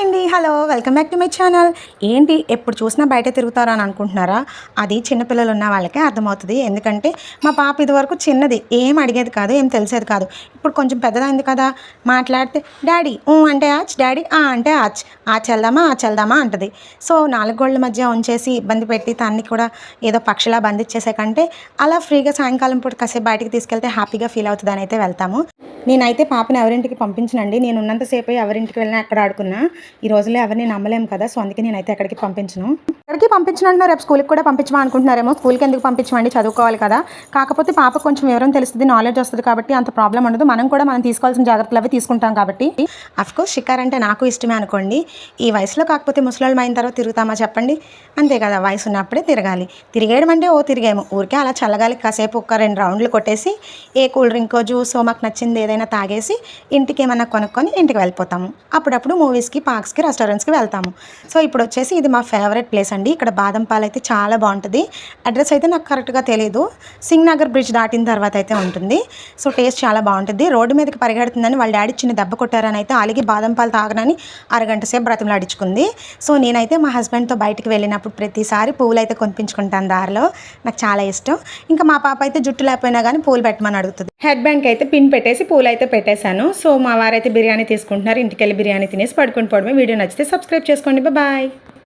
Hi అండి, hello, welcome back to my channel. ఏంటి ఎప్పుడు చూసినా బయట తిరుగుతారా అని అనుకుంటున్నారా? అది చిన్నపిల్లలు ఉన్న వాళ్ళకే అర్థమవుతుంది. ఎందుకంటే మా పాప ఇదివరకు చిన్నది, ఏం అడిగేది కాదు, ఏం తెలిసేది కాదు. ఇప్పుడు కొంచెం పెద్దదైంది కదా, మాట్లాడితే డాడీ అంటే ఆచ్, డాడీ అంటే ఆచ్, ఆచెల్దామా అంటది. సో 4 గోళ్ల మధ్య ఉంచేసి ఇబ్బంది పెట్టి తన్ని కూడా ఏదో పక్షిలా బంధించేసే కంటే అలా ఫ్రీగా సాయంకాలం పూట కాసేపు బయటికి తీసుకెళ్తే హ్యాపీగా ఫీల్ అవుతుంది అని అయితే వెళ్తాము. నేనైతే పాపని ఎవరింటికి పంపించనండి. నేను ఉన్నంతసేపు ఎవరింటికి వెళ్ళినా ఎక్కడ ఆడుకున్నా. ఈ రోజుల్లో ఎవరిని నమ్మలేము కదా, సో అందుకే నేనైతే ఎక్కడికి పంపించను. ఎక్కడికి పంపించను రేపు స్కూల్కి కూడా పంపించమా అనుకుంటున్నారేమో. స్కూల్కి ఎందుకు పంపించమండి, చదువుకోవాలి కదా. కాకపోతే పాప కొంచెం వివరం తెలుస్తుంది, నాలెడ్జ్ వస్తుంది కాబట్టి అంత ప్రాబ్లం ఉండదు. మనం తీసుకోవాల్సిన జాగ్రత్తలు అవి తీసుకుంటాం కాబట్టి. అఫ్కోర్స్ షికార్ అంటే నాకు ఇష్టమే అనుకోండి. ఈ వయసులో కాకపోతే ముసలాళ్ళం అయిన తర్వాత తిరుగుతామా చెప్పండి? అంతే కదా, వయసు ఉన్నప్పుడే తిరగాలి. తిరిగేయడం అంటే తిరిగాము ఊరికే అలా చల్లగాలి కాసేపు ఒక 2 రౌండ్లు కొట్టేసి ఏ కూల్ డ్రింకో జ్యూసో మాకు నచ్చింది ఏదైనా తాగేసి ఇంటికి ఏమన్నా కొనుక్కొని ఇంటికి వెళ్ళిపోతాము. అప్పుడప్పుడు మూవీస్కి, పార్క్స్కి, రెస్టారెంట్స్కి వెళ్తాము. సో ఇప్పుడు వచ్చేసి ఇది మా ఫేవరెట్ ప్లేస్ అండి. ఇక్కడ బాదం పాలు అయితే చాలా బాగుంటుంది. అడ్రస్ అయితే నాకు కరెక్ట్గా తెలియదు. సింగ్ నగర్ బ్రిడ్జ్ దాటిన తర్వాత అయితే ఉంటుంది. సో టేస్ట్ చాలా బాగుంటుంది. రోడ్డు మీదకి పరిగెడుతుందని వాళ్ళ డాడీ చిన్న దెబ్బ కొట్టారని అయితే అలిగి బాదం పాలు తాగనని అరగంట సేపు బ్రతిమలాడించుకుంది. సో నేనైతే మా హస్బెండ్తో బయటికి వెళ్ళినప్పుడు ప్రతిసారి పువ్వులు అయితే కొనిపించుకుంటాను దారిలో. నాకు చాలా ఇష్టం. ఇంకా మా పాప అయితే జుట్టు లేకపోయినా కానీ పూలు పెట్టమని అడుగుతుంది. హెడ్ బ్యాండ్కి అయితే పిన్ పెట్టేసి పూలు అయితే పెట్టేశాను. సో మా వారైతే బిర్యానీ తీసుకుంటున్నారు. ఇంటికి వెళ్ళి బిర్యానీ తినేసి పడుకుని పోవడమే. వీడియో నచ్చితే సబ్స్క్రైబ్ చేసుకోండి. బాయ్.